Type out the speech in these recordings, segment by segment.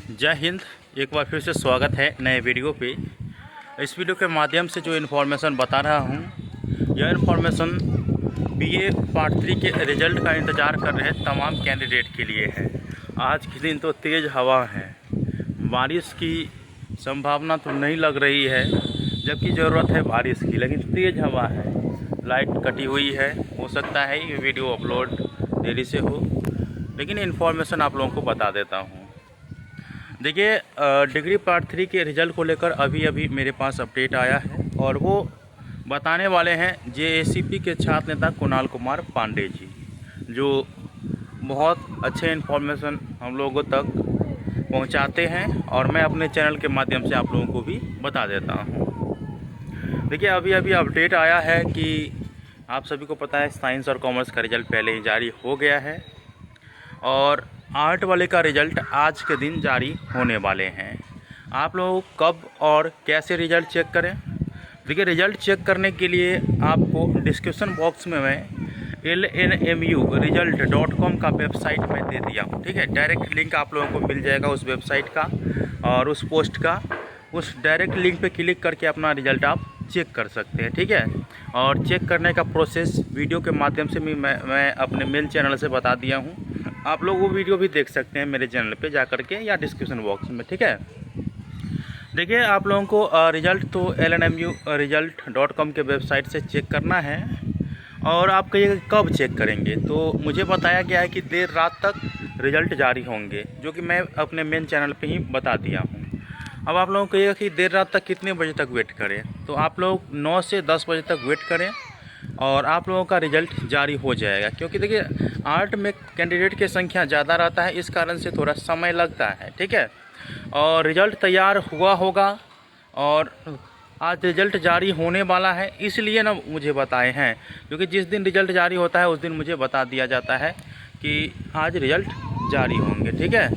जय हिंद। एक बार फिर से स्वागत है नए वीडियो पे। इस वीडियो के माध्यम से जो इन्फॉर्मेशन बता रहा हूँ, यह इन्फॉर्मेशन बीए पार्ट 3 के रिज़ल्ट का इंतज़ार कर रहे तमाम कैंडिडेट के लिए है। आज के दिन तो तेज़ हवा है, बारिश की संभावना तो नहीं लग रही है, जबकि ज़रूरत है बारिश की, लेकिन तेज़ हवा है। लाइट कटी हुई है, हो सकता है ये वीडियो अपलोड देरी से हो, लेकिन इन्फॉर्मेशन आप लोगों को बता देता हूँ। देखिए, डिग्री पार्ट 3 के रिज़ल्ट को लेकर अभी मेरे पास अपडेट आया है और वो बताने वाले हैं जेएसीपी के छात्र नेता कुणाल कुमार पांडे जी, जो बहुत अच्छे इन्फॉर्मेशन हम लोगों तक पहुंचाते हैं और मैं अपने चैनल के माध्यम से आप लोगों को भी बता देता हूं। देखिए, अभी अपडेट आया है कि आप सभी को पता है साइंस और कॉमर्स का रिज़ल्ट पहले ही जारी हो गया है और आर्ट वाले का रिज़ल्ट आज के दिन जारी होने वाले हैं। आप लोग कब और कैसे रिज़ल्ट चेक करें? देखिए, रिज़ल्ट चेक करने के लिए आपको डिस्क्रिप्शन बॉक्स में मैं lnmu-result.com का वेबसाइट में दे दिया हूँ, ठीक है। डायरेक्ट लिंक आप लोगों को मिल जाएगा उस वेबसाइट का और उस पोस्ट का। उस डायरेक्ट लिंक पे क्लिक करके अपना रिज़ल्ट आप चेक कर सकते हैं, ठीक है। और चेक करने का प्रोसेस वीडियो के माध्यम से मैं अपने मेन चैनल से बता दिया हूँ। आप लोग वो वीडियो भी देख सकते हैं मेरे चैनल पे जा कर के या डिस्क्रिप्शन बॉक्स में, ठीक है। देखिए, आप लोगों को रिज़ल्ट तो lnmu-result.com के वेबसाइट से चेक करना है और आप कहिए कब चेक करेंगे, तो मुझे बताया गया है कि देर रात तक रिज़ल्ट जारी होंगे, जो कि मैं अपने मेन चैनल पे ही बता दिया हूँ। अब आप लोगों को कहिएगा कि देर रात तक कितने बजे तक वेट करें, तो आप लोग 9 से 10 बजे तक वेट करें और आप लोगों का रिज़ल्ट जारी हो जाएगा। क्योंकि देखिए, आर्ट में कैंडिडेट की संख्या ज़्यादा रहता है, इस कारण से थोड़ा समय लगता है, ठीक है। और रिज़ल्ट तैयार हुआ होगा और आज रिज़ल्ट जारी होने वाला है, इसलिए ना मुझे बताए हैं, क्योंकि जिस दिन रिज़ल्ट जारी होता है उस दिन मुझे बता दिया जाता है कि आज रिज़ल्ट जारी होंगे, ठीक है।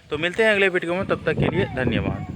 तो मिलते हैं अगले वीडियो में, तब तक के लिए धन्यवाद।